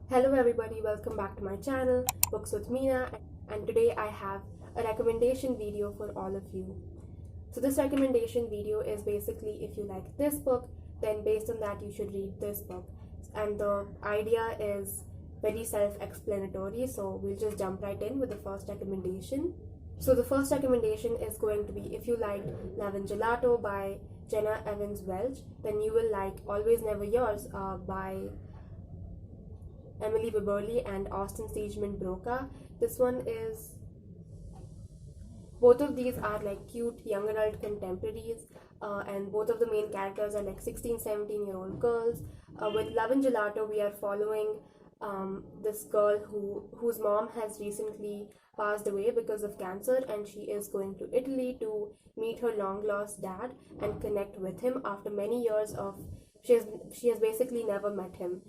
Hello everybody, welcome back to my channel, Books with Meena, and today I have a recommendation video for all of you. So this recommendation video is basically if you like this book, then based on that you should read this book. And the idea is very self-explanatory, so we'll just jump right in with the first recommendation. So the first recommendation is going to be if you liked Love and Gelato by Jenna Evans Welch, then you will like Always Never Yours by Emily Wibberley and Austin Steigeman Broca. This one is both of these are like cute young adult contemporaries, and both of the main characters are like 16, 17-year-old girls. With Love and Gelato, we are following this girl whose mom has recently passed away because of cancer, and she is going to Italy to meet her long lost dad and connect with him after many years of she has basically never met him.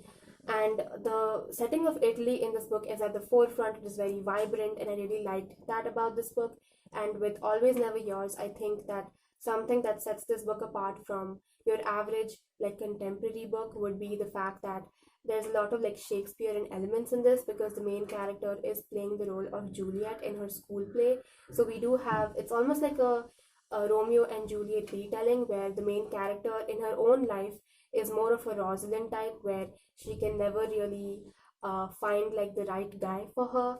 And the setting of Italy in this book is at the forefront. It is very vibrant, and I really liked that about this book. And with Always Never Yours, I think that something that sets this book apart from your average like contemporary book would be the fact that there's a lot of like Shakespearean elements in this because the main character is playing the role of Juliet in her school play. So we do have it's almost like a Romeo and Juliet retelling where the main character in her own life is more of a Rosalind type where she can never really find like the right guy for her.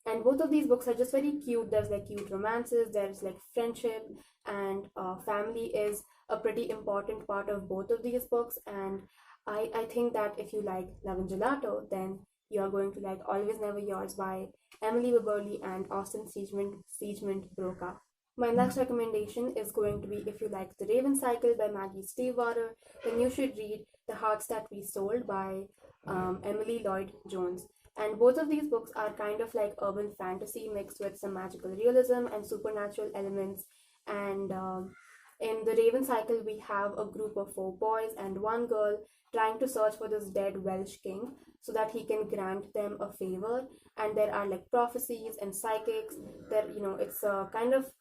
And both of these books are just very cute. There's like cute romances, there's like friendship, and family is a pretty important part of both of these books. And I think that if you like Love and Gelato, then you are going to like Always Never Yours by Emily Wibberley and Austin Steigeman Broca. My next recommendation is going to be if you like The Raven Cycle by Maggie Stiefvater, then you should read The Hearts That We Sold by Emily Lloyd Jones. And both of these books are kind of like urban fantasy mixed with some magical realism and supernatural elements. And in The Raven Cycle, we have a group of four boys and one girl trying to search for this dead Welsh king so that he can grant them a favor. And there are like prophecies and psychics. It's a kind of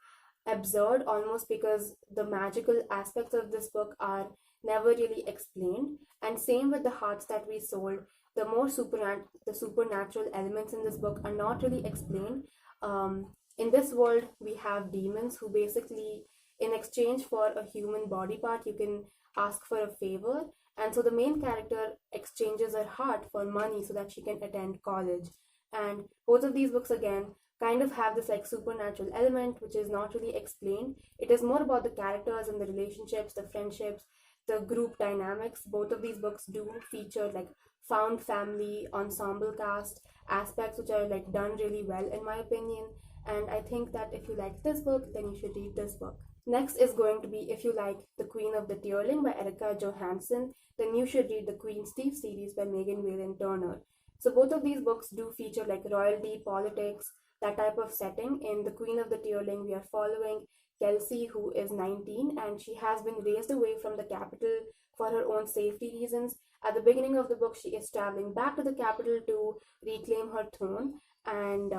absurd almost because the magical aspects of this book are never really explained. And same with The Hearts That We Sold, the supernatural elements in this book are not really explained. In this world we have demons who basically in exchange for a human body part you can ask for a favor, and so the main character exchanges her heart for money so that she can attend college. And both of these books again kind of have this like supernatural element which is not really explained. It is more about the characters and the relationships, the friendships, the group dynamics. Both of these books do feature like found family, ensemble cast aspects which are like done really well in my opinion. And I think that if you like this book, then you should read this book. Next is going to be if you like The Queen of the Tearling by Erica Johansson, then you should read the Queen's Thief series by Megan Whalen Turner. So both of these books do feature like royalty, politics, that type of setting. In The Queen of the Tearling, we are following Kelsey, who is 19, and she has been raised away from the capital for her own safety reasons. At the beginning of the book, she is traveling back to the capital to reclaim her throne, and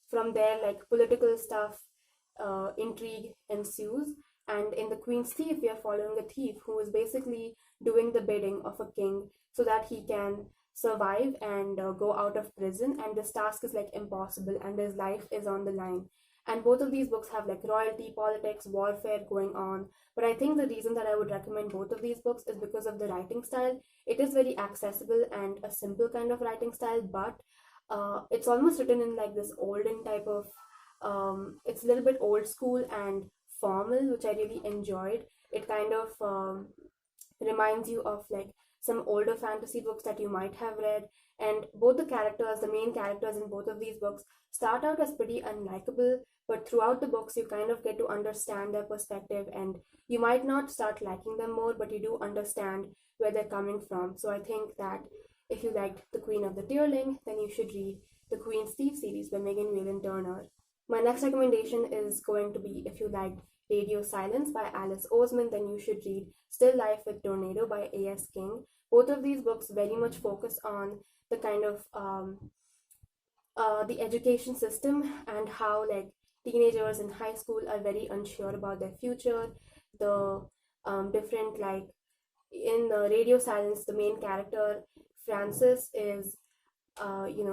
from there, like political stuff, intrigue ensues. And in The Queen's Thief, we are following a thief who is basically doing the bidding of a king so that he can survive and go out of prison. And this task is like impossible, and his life is on the line. And both of these books have like royalty, politics, warfare going on. But I think the reason that I would recommend both of these books is because of the writing style. It is very accessible and a simple kind of writing style, but it's almost written in like this olden type of it's a little bit old school and formal, which I really enjoyed. It kind of reminds you of like some older fantasy books that you might have read. And both the main characters in both of these books, start out as pretty unlikable, but throughout the books, you kind of get to understand their perspective, and you might not start liking them more, but you do understand where they're coming from. So I think that if you liked The Queen of the Tearling, then you should read the Queen's Thief series by Megan Whalen Turner. My next recommendation is going to be if you liked Radio Silence by Alice Oseman, then you should read Still Life with Tornado by A.S. King. Both of these books very much focus on the kind of the education system and how like teenagers in high school are very unsure about their future. The different like in the Radio Silence, the main character Frances is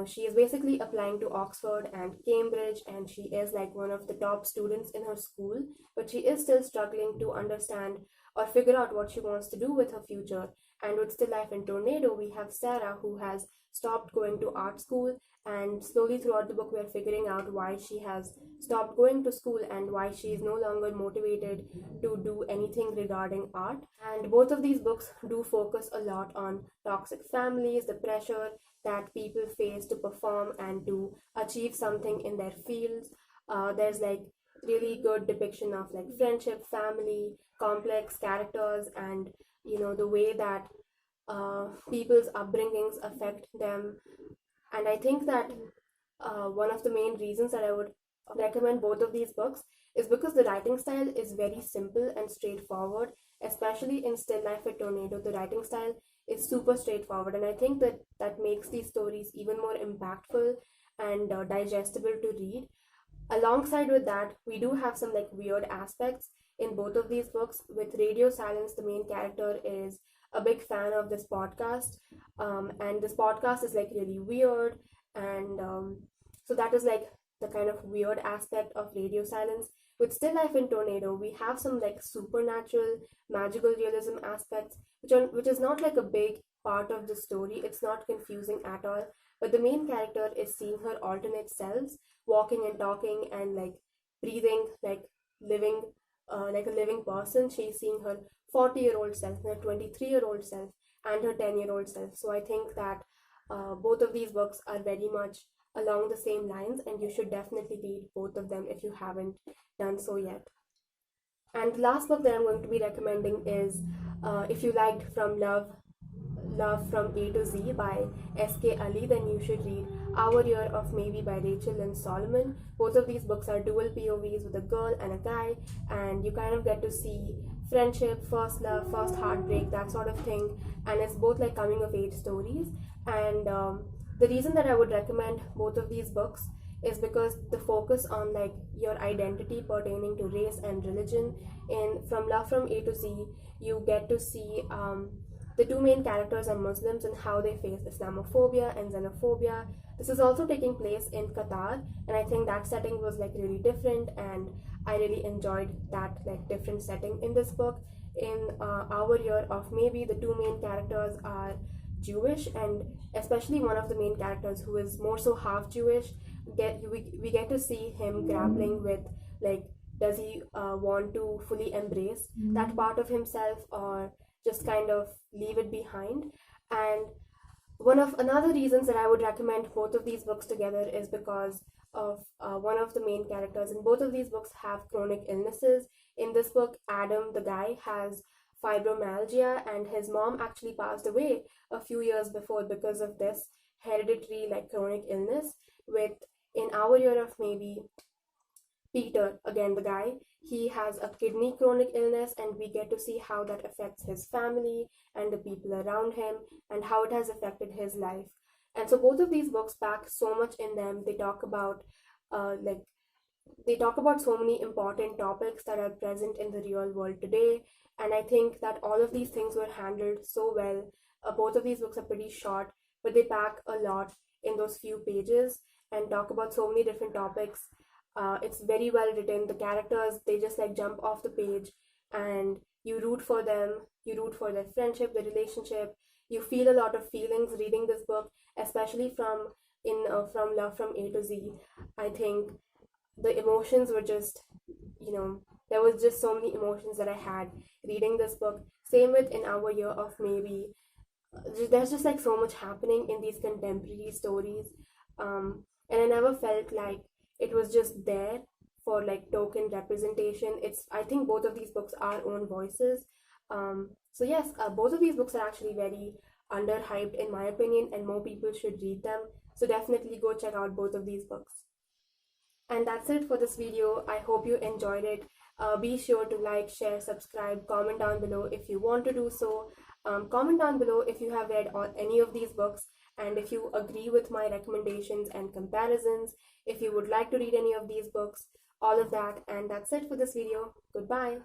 she is basically applying to Oxford and Cambridge, and she is like one of the top students in her school, but she is still struggling to understand or figure out what she wants to do with her future. And with Still Life in Tornado, we have Sarah, who has stopped going to art school, and slowly throughout the book, we are figuring out why she has stopped going to school and why she is no longer motivated to do anything regarding art. And both of these books do focus a lot on toxic families, the pressure that people face to perform and to achieve something in their fields. There's like really good depiction of like friendship, family, complex characters, and the way that people's upbringings affect them. And I think that one of the main reasons that I would recommend both of these books is because the writing style is very simple and straightforward, especially in Still Life at Tornado. The writing style is super straightforward, and I think that that makes these stories even more impactful and digestible to read. Alongside with that, we do have some like weird aspects in both of these books. With Radio Silence, the main character is a big fan of this podcast, and this podcast is like really weird, and so that is like the kind of weird aspect of Radio Silence. With Still Life in Tornado, we have some like supernatural, magical realism aspects, which is not like a big part of the story. It's not confusing at all, but the main character is seeing her alternate selves walking and talking and like breathing like living like a living person. She's seeing her 40-year-old self, her 23-year-old self, and her 10-year-old self. So I think that both of these books are very much along the same lines, and you should definitely read both of them if you haven't done so yet. And the last book that I'm going to be recommending is if you liked Love from A to Z by S.K. Ali, then you should read Our Year of Maybe by Rachel Lynn Solomon. Both of these books are dual POVs with a girl and a guy, and you kind of get to see friendship, first love, first heartbreak, that sort of thing. And it's both like coming of age stories. And the reason that I would recommend both of these books is because the focus on like your identity pertaining to race and religion. In From Love from A to Z, you get to see the two main characters are Muslims and how they face Islamophobia and xenophobia. This is also taking place in Qatar, and I think that setting was like really different, and I really enjoyed that like different setting in this book. In Our Year of Maybe, the two main characters are Jewish, and especially one of the main characters who is more so half Jewish. We get to see him grappling with like, does he want to fully embrace that part of himself or just kind of leave it behind. And one of another reasons that I would recommend both of these books together is because of one of the main characters in both of these books have chronic illnesses. In this book, Adam, the guy, has fibromyalgia, and his mom actually passed away a few years before because of this hereditary like chronic illness. With In Our Year of Maybe, Peter, again the guy, he has a kidney chronic illness, and we get to see how that affects his family and the people around him and how it has affected his life. And so both of these books pack so much in them. They talk about like they talk about so many important topics that are present in the real world today, and I think that all of these things were handled so well. Both of these books are pretty short, but they pack a lot in those few pages and talk about so many different topics. It's very well written. The characters, they just like jump off the page, and you root for them, you root for their friendship, their relationship. You feel a lot of feelings reading this book, especially from Love from A to Z. I think the emotions were just, there was just so many emotions that I had reading this book. Same with In Our Year of Maybe. There's just like so much happening in these contemporary stories, and I never felt like it was just there for like token representation. I think both of these books are own voices. So yes, both of these books are actually very underhyped in my opinion, and more people should read them. So definitely go check out both of these books. And that's it for this video. I hope you enjoyed it. Be sure to like, share, subscribe, comment down below if you want to do so. Comment down below if you have read any of these books, and if you agree with my recommendations and comparisons, if you would like to read any of these books, all of that. And that's it for this video. Goodbye.